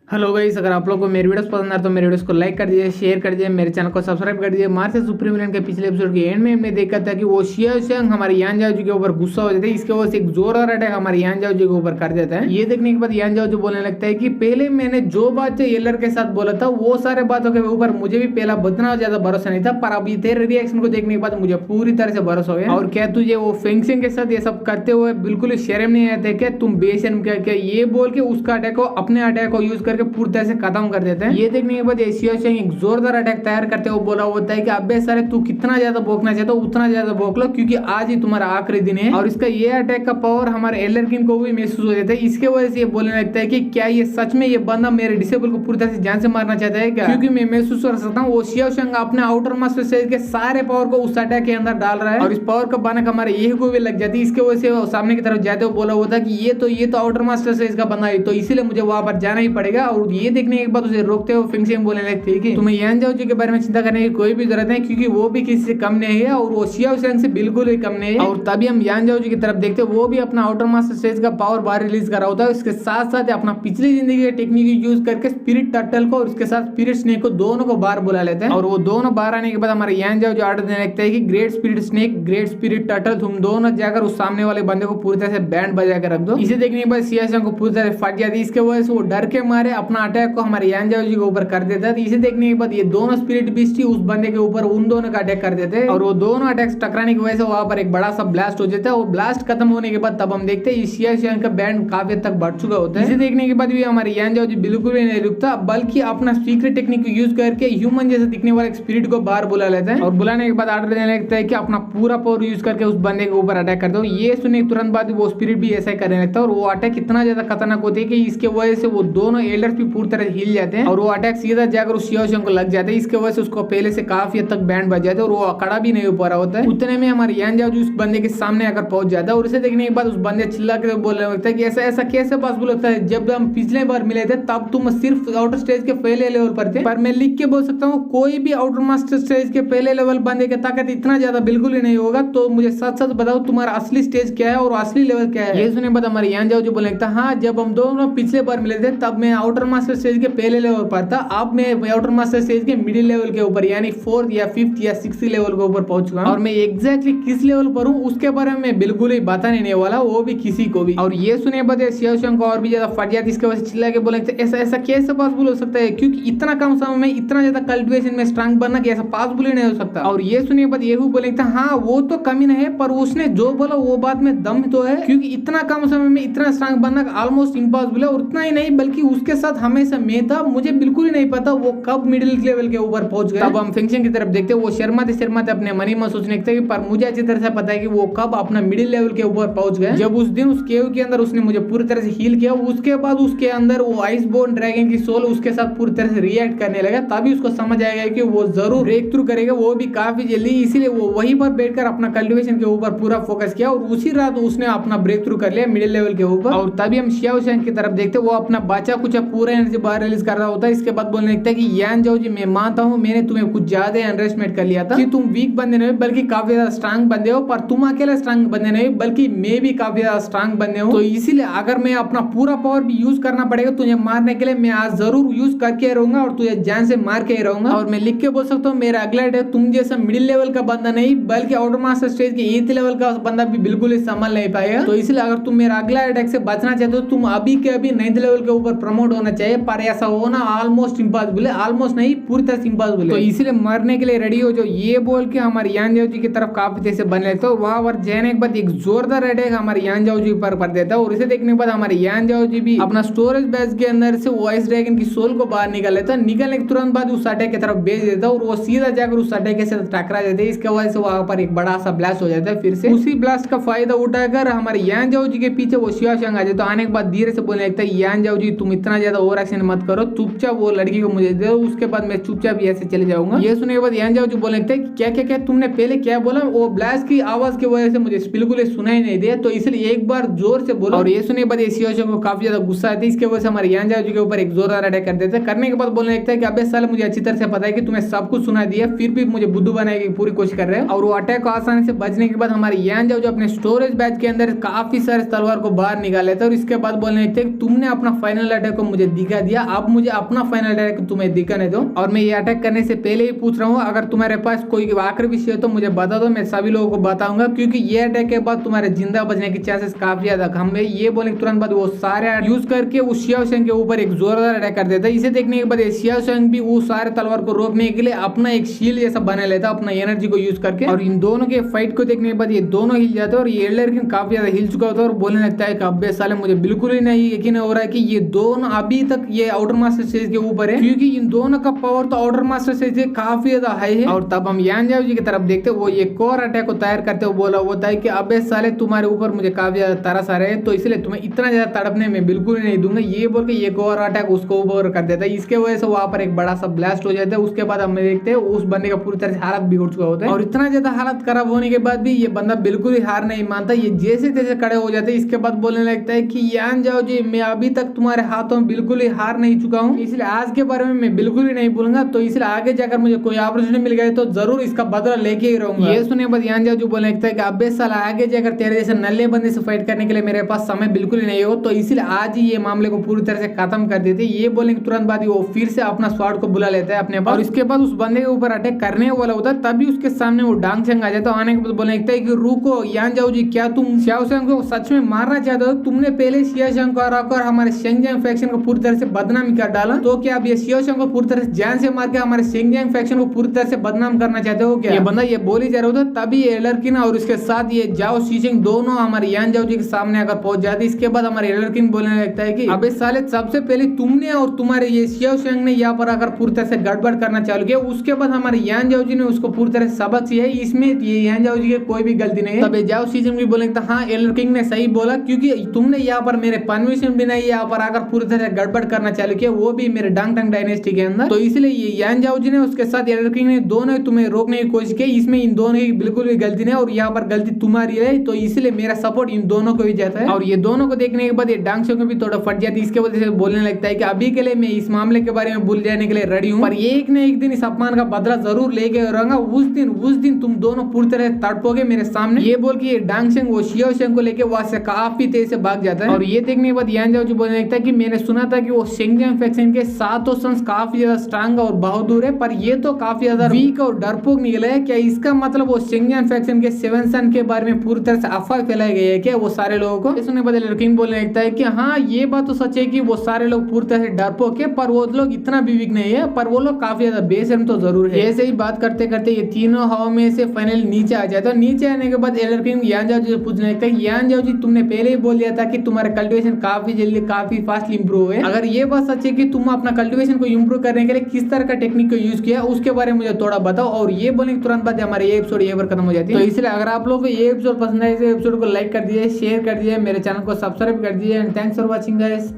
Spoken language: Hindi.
हेलो गाइस, अगर आप लोग को मेरी वीडियोस पसंद आए तो मेरे वीडियोस को लाइक कर दीजिए, शेयर कर दीजिए, मेरे चैनल को सब्सक्राइब कर दीजिए। मार्स सुप्रीम विलेन के पिछले एपिसोड के एंड में हमने देखा था कि वो शिया शंग हमारे यान जाओ जी के ऊपर गुस्सा हो जाते हैं। इसके वजह से एक जोरदार अटैक हमारे यान जाओ जी के ऊपर कर देता है। ये देखने के बाद यान जाओ जी बोलने लगता है कि पहले मैंने जो बात एलर के साथ बोला था वो सारे बातों के ऊपर मुझे भी पहला उतना ज्यादा भरोसा नहीं था, पर अब तेरे रिएक्शन को देखने के बाद मुझे पूरी तरह से भरोसा हो गया। और क्या तुझे वो फेंसिंग के साथ ये सब करते हुए बिल्कुल शर्म नहीं आते क्या? तुम बेशर्म क्या ये बोल के उसका अटैक को अपने अटैक को यूज करके पूरी तरह से खत्म कर देते हैं। ये देखने के बाद शिया शंग एक जोरदार अटैक तैयार करते हुए बोला होता है कि अबे सारे तू कितना ज्यादा भोंकना चाहता हो उतना ज्यादा भोंक लो, क्योंकि आज ही तुम्हारा आखिरी दिन है। और इसका ये अटैक का पावर हमारे एलर किंग को भी महसूस हो जाता है। इसके वजह से ये बोलने लगता है कि क्या ये सच में ये बंदा मेरे डिसेबल को पूरी तरह से जान से मारना चाहता है क्या? क्योंकि मैं महसूस कर सकता हूँ वो शिया शंग अपने आउटर मास्टर स्टेज के सारे पावर को उस अटैक के अंदर डाल रहा है, और इस पावर का बानक हमारे ये को भी लग जाती है। इसके वजह से वो सामने की तरफ जाते हुए बोला होता है कि ये तो आउटर मास्टर स्टेज का बंदा है, तो इसीलिए मुझे वहां पर जाना ही पड़ेगा। और ये देखने के बाद उसे रोकते हुए फिंगशिंग बोलने लगती है कि तुम्हें यान जाओ जी के बारे में चिंता करने की कोई भी जरूरत नहीं, क्योंकि वो भी किसी से कम नहीं है और वो शिया शंग से बिल्कुल ही कम नहीं है। और तभी हम यान जाओ जी की तरफ देखते हैं, वो भी अपना आउटर मास्टर स्टेज का पावर बाहर रिलीज कर रहा होता है। इसके साथ साथ अपना पिछली जिंदगी के टेक्निक यूज करके स्पिरिट टर्टल को और उसके साथ स्पिरिट स्नेक को दोनों को बाहर बुला लेते हैं। और वो दोनों बाहर आने के बाद हमारे यान जाओ जी ऑर्डर देने लगता है कि great spirit snake, great spirit turtle, तुम दोनों जाकर उस सामने वाले बंदे को पूरी तरह से बैंड बजा कर रख दो। इसे देखने के बाद शिया शंग को पूरी तरह फट जाती है। इसके वजह से वो डर के मारे अपना अटैक को हमारे यान जाओ जी के ऊपर कर देता है। इसे देखने के बाद ये दोनों स्पिरिट बीस्ट ही उस बंदे के ऊपर उन दोनों का अटैक कर देते हैं, और वो दोनों अटैक्स टकराने की वजह से वहां पर एक बड़ा सा ब्लास्ट हो जाता है। और ब्लास्ट खत्म होने के बाद तब हम देखते हैं शिया शंग का बैंड काफी तक बढ़ चुका होता है। इसे देखने के बाद भी हमारे यान जाओ जी बिल्कुल भी नहीं रुकता, बल्कि अपना सीक्रेट टेक्निक को यूज करके ह्यूमन जैसे दिखने वाले स्पिरिट को बाहर बुला लेते हैं। और बुलाने के बाद ऑर्डर देने लगता है कि अपना पूरा पावर यूज करके उस बंदे के ऊपर अटैक कर दो। ये सुनने के तुरंत बाद वो स्पिरिट भी ऐसा ही करने लगता है, और वो अटैक इतना ज्यादा खतरनाक होती है कि इसके वजह से वो दोनों एल्डर्स भी पूरी तरह हिल जाते हैं, और वो अटैक सीधा जाकर उस शिया शंग को लग जाते हैं। इसके वजह से उसको पहले से काफी हद तक बैंड बज जाते हैं और वो खड़ा भी नहीं हो पा रहा होता है। उतने में हमारे यान जाओ जी उस बंदे के सामने आकर पहुंच जाता है, और उसे देखने के बाद उस बंदे चिल्ला के बोलने लगता है कि ऐसा ऐसा कैसे पॉसिबल होता है? जब हम पिछले बार मिले थे तब तुम सिर्फ आउटर स्टेज के पहले लेवल पर थे, पर मैं लिख के बोल सकता हूँ कोई भी आउटर मास्टर स्टेज के पहले लेवल बंदे की ताकत इतना ज्यादा बिल्कुल ही नहीं होगा। तो मुझे सच सच बताओ तुम्हारा असली स्टेज क्या है और असली लेवल क्या है? ये सुने बाद हमारे यान जाओ जी बोलने लगता है, हाँ जब हम दोनों पिछले बार मिले थे तब मैं आउटर मास्टर स्टेज के पहले लेवल पर था, अब मैं आउटर मास्टर स्टेज के मिडिल लेवल के ऊपर यानी 4th या 5th या 6th लेवल के ऊपर पहुंच चुका हूं। और मैं एग्जैक्टली किस लेवल पर हूं उसके बारे में बिल्कुल ही बताने नहीं वाला, वो भी किसी को भी। और ये सुने बाद शिया शंग को और भी ज्यादा फट जाती है। इसके वजह से चिल्ला के बोले ऐसा ऐसा कैसे पॉसिबल हो सकता है? क्योंकि इतना कम समय में इतना ज्यादा कल्टिवेशन में स्ट्रांग बनना कैसा पॉसिबल ही नहीं हो सकता। और ये सुनिए बाद ये बोले हाँ वो तो कमी नहीं है, पर उसने जो बोला वो बात में दम तो है, क्योंकि इतना कम समय में इतना स्ट्रांग बनना ऑलमोस्ट इम्पॉसिबल है। और उतना ही नहीं बल्कि उसके साथ हमेशा मैं था, मुझे बिल्कुल ही नहीं पता वो कब मिडिल लेवल के ऊपर पहुंच गया। अब हम फिंगशिंग की तरफ देखते हैं, वो शर्माते अपने मनी में सोचने लगते हैं, पर मुझे अच्छी तरह से पता है कि वो कब अपना मिडिल लेवल के ऊपर पहुंच गए। जब उस दिन उस केव के अंदर उसने मुझे पूरी तरह से हील किया, उसके बाद उसके अंदर वो आइस बोर्न ड्रैगन की सोल उसके साथ पूरी तरह से रिएक्ट करने लगा, तभी उसको समझ आएगा कि वो जरूर ब्रेक थ्रू करेगा, वो भी काफी जल्दी। इसीलिए वो वहीं पर बैठकर अपना कल्टिवेशन के ऊपर पूरा फोकस किया, और उसी रात उसने अपना ब्रेक थ्रू कर लिया मिडिल लेवल के ऊपर। और तभी हम शिया शंग की तरफ देखते, वो अपना बचा कुछ पूरा एनर्जी बाहर रिलीज कर रहा होता है। इसके बाद बोलने लगता है कि यान जाओ जी मैं मानता हूँ मैंने तुम्हें कुछ ज्यादा अंडरएस्टिमेट कर लिया था, कि तुम वीक बंदे नहीं बल्कि काफी ज्यादा स्ट्रांग बंदे हो, पर तुम अकेले स्ट्रांग बंदे नहीं बल्कि मैं भी काफी ज्यादा स्ट्रांग बंदे हूँ। तो इसीलिए अगर मैं अपना पूरा पावर भी यूज करना पड़ेगा तुझे मारने के लिए, मैं आज जरूर यूज करके रहूंगा और तुझे जान से मार के रहूंगा। और मैं लिख के बोल सकता हूँ मेरा अगला अटैक तुम जैसा मिडिल लेवल का बंदा नहीं बल्कि आउटर मास्टर स्टेज के 8th लेवल का बंदा भी बिल्कुल ही संभाल नहीं पाएगा। तो इसलिए अगर तुम मेरा अगला अटैक से बचना चाहते हो तुम अभी के अभी 9th लेवल के ऊपर प्रमोट होना चाहिए, पर ऐसा होना ऑलमोस्ट इम्पॉसिबल है, ऑलमोस्ट नहीं पूरी तरह से इम्पॉसिबल है। तो इसलिए मरने के लिए रेडी हो जो ये बोल के हमारे यान जाओ जी की तरफ काफी तेज से बन लेते हो। वहां पर जाने के बाद एक जोरदार अटैक हमारे यान जाओ जी पर कर देता है, और इसे देखने के बाद हमारे यान जाओ जी भी अपना स्टोरेज बेस के अंदर से वो आइस ड्रैगन की सोल को बाहर निकाल लेता है। निकलने के तुरंत बाद उस अटैक की तरफ भेज देता है, और वो सीधा जाकर उस अटैक के साथ टकरा जाते हैं। इसके वजह से वहां पर एक बड़ा सा ब्लास्ट हो जाता है। फिर से उसी ब्लास्ट का फायदा उठाकर हमारे यान जाओ जी के पीछे वो शिया शंग आ जाता है। तो आने के बाद धीरे से बोलने लगता है यान जाओ जी तुम इतना ज्यादा ओवर एक्शन मत करो, चुपचाप वो लड़की को मुझे दो, उसके बाद मैं चुपचाप ऐसे चले जाऊंगा। ये सुनने के बाद यान जाओ जी बोलने लगता है क्या क्या क्या तुमने पहले क्या बोला? वो ब्लास्ट की आवाज की वजह से मुझे बिल्कुल सुनाई नहीं दिया, तो इसलिए एक बार जोर से बोलो। और ये सुनने के बाद शिया शंग को काफी ज्यादा गुस्सा आता है। इसके वजह से हमारे यान जाओ जी के ऊपर एक जोरदार अटैक कर देते हैं। करने के बाद बोलने लगता है कि अबे साले मुझे अच्छी तरह से पता है कि तुम्हें सब कुछ सुना दिया, फिर भी मुझे बुद्धू बनाने की पूरी कोशिश कर रहे हैं। और वो अटैक को आसानी से बचने के बाद हमारे यान जाओ जो अपने स्टोरेज बैच के अंदर काफी सारे तलवार को बाहर निकाल लेते हैं, और इसके बाद बोलने लगते हैं तुमने अपना फाइनल अटैक को मुझे दिखा दिया, अब मुझे अपना फाइनल अटैक तुम्हें दिखाने दो। और मैं ये अटैक करने से पहले ही पूछ रहा हूँ, अगर तुम्हारे पास कोई आखिरी विषय है तो मुझे बता दो, मैं सभी लोगों को बताऊंगा, क्योंकि ये अटैक के बाद तुम्हारे जिंदा बचने की चांसेस काफी ज्यादा कम है। ये बोलने के तुरंत बाद वो सारे यूज करके उस शियाओ शेंग के ऊपर एक जोरदार अटैक कर देता है। इसे देखने के बाद शियाओ शेंग भी वो सारे तलवार को रोकने के लिए अपना एक शील्ड जैसा बना लेता अपना एनर्जी को यूज करके। और इन दोनों के फाइट को देखने के बाद ये दोनों हिल जाते हैं और ये एल्डर किंग काफी ज्यादा हिल चुका होता है और बोलने लगता है कि अबे साले मुझे बिल्कुल ही नहीं यकीन हो रहा है कि ये दोनों अभी तक ये आउटर मास्टर स्टेज के ऊपर है, क्योंकि इन दोनों का पावर तो आउटर मास्टर स्टेज से काफी ज्यादा हाई है। और तब हम यान जाओ जी की तरफ देखते वो एक और अटैक को तैयार करते हुए बोला होता है कि अबे साले तुम्हारे ऊपर मुझे काफी ज्यादा तरस आ रहा है, तो इसलिए तुम्हें इतना ज्यादा तड़पने में बिल्कुल ही नहीं दूंगा। ये बोल के एक और अटैक उसको ऊपर कर देता है। इसके वजह से वहां पर एक बड़ा सा ब्लास्ट हो जाता है। उसके बाद हम देखते हैं उस बंदे का पूरी तरह से हालत बिगड़ चुका होता है और इतना ज्यादा हालत खराब होने के बाद भी ये बंदा बिल्कुल ही हार नहीं मानता। ये जैसे तैसे खड़े हो जाते हैं। इसके बाद बोलने लगता है कि यान जाओ जी, मैं अभी तक तुम्हारे हाथों में बिल्कुल ही हार नहीं चुका हूँ, इसलिए आज के बारे में मैं बिल्कुल ही नहीं भूलूंगा, तो इसलिए आगे जाकर मुझे कोई अपॉर्चुनिटी मिल गई तो जरूर इसका बदला लेके ही रहूंगा। ये सुनने के बाद यान जाओ जो बोलने लगता है कि अबे साला आगे जाकर तेरे जैसे नल्ले बंदे से फाइट करने के लिए मेरे पास समय बिल्कुल ही नहीं हो, तो इसलिए आज ही ये मामले को पूरी तरह से खत्म कर देते। ये बोलने के तुरंत बाद वो फिर से अपना स्वाड को बुला लेता है अपने पास और इसके बाद उस बंदे के ऊपर अटैक करने वाला होता है। तभी उसके सामने वो डांग चेंग आ जाता है। आने के बाद बोलने लगता है कि रुको यान जाओ जी, क्या तुम शियाओ शेंग को सच में मारना चाहते हो? तुमने पहले शियाओ शेंग को हराकर हमारे शेंगजियांग फैक्शन को पूरी तरह से बदनाम कर डाला, तो क्या अब ये शियाओ शेंग को पूरी तरह से जान से मार के हमारे शेंगजियांग फैक्शन को पूरी तरह से बदनाम करना चाहते हो क्या? ये बंदा ये बोल ही जा रहा होता, तभी एलर किन और उसके साथ ये जाओ शीशिंग दोनों हमारे यान जाओ जी के सामने आकर पहुंच जाते। इसके बाद हमारे एलर किन बोलने लगता है कि अबे साले सबसे पहले तुमने और तुम्हारे ये शियाओ शेंग ने यहाँ पर आकर पूरी तरह से गड़बड़ करना चालू किया। उसके बाद हमारे यान जाओ जी ने उसको पूरी तरह सबक सिया है, इसमें ये यान जाओ जी की कोई भी गलती नहीं है। तब जाओ शीशिंग भी बोले हाँ एलर किंग ने सही बोला, क्योंकि तुमने यहाँ पर मेरे परमिशन बिना यहाँ पर आकर पूरी तरह से गड़बड़ करना चालू किया, वो भी मेरे डांग टंग डायनेस्टी के अंदर, तो इसलिए ये यान जाओ जी ने उसके साथ एलर किंग ने दोनों तुम्हें रोकने की कोशिश की। इसमें इन दोनों की बिल्कुल भी गलती नहीं और यहाँ पर गलती तुम्हारी है, तो इसलिए मेरा सपोर्ट इन दोनों को भी जाता है। और ये दोनों को देखने के बाद ये डांग शो भी थोड़ा फट जाती है। इसके वजह से बोलने लगता है कि अभी के लिए मैं इस मामले के बारे में भूल जाने के लिए रेडी हूँ, पर एक न एक दिन इस अपमान का बदला जरूर लेके रहूंगा। उस दिन तुम दोनों पूरी तरह तड़पोगे मेरे सामने। ये बोल के ये डांग शेंग वो शियाओ शेंग को लेके वहां से काफी तेज से भाग जाता है। और ये देखने के बाद यान जाओ जो बोलने लगता है कि मैंने सुना था कि वो शेंगजियांग फैक्शन के सातों सन्स काफी ज्यादा स्ट्रांग और बहादुर है, पर ये तो काफी ज्यादा वीक और डरपोक निकला है। क्या इसका मतलब वो शेंगजियांग फैक्शन के 7 सन के बारे में पूरी तरह से अफवाह फैलाई गई है क्या वो सारे लोगों को? सुनने के बाद किंग बोलने लगता है कि हाँ ये बात तो सच है कि वो सारे लोग पूरी तरह से डरपोक है, पर वो लोग इतना भी वीक नहीं है, पर वो लोग काफी ज्यादा बेशर्म तो जरूर है। ऐसे ही बात करते करते ये तीनों हवा में से फाइनल नीचे आ जाता है। नीचे आने के बाद एलर किंग यान जाओ जी से पूछने लगता है यान जाओ जी, तुमने पहले ही बोल दिया था कि तुम्हारा कल्टीवेशन काफी जल्दी काफी फास्टली इंप्रूव है। अगर ये बात सच है कि तुम अपना कल्टीवेशन को इंप्रूव करने के लिए किस तरह का टेक्निक को यूज किया उसके बारे में मुझे थोड़ा बताओ। और ये बोलने के तुरंत बाद हमारे ये एपिसोड ये पर खत्म हो जाती है। तो इसलिए अगर आप लोगों को ये एपिसोड पसंद आए, इस एपिसोड को लाइक कर दिए, शेयर कर दिए, मेरे चैनल को सब्सक्राइब कर दिए and thanks for watching guys.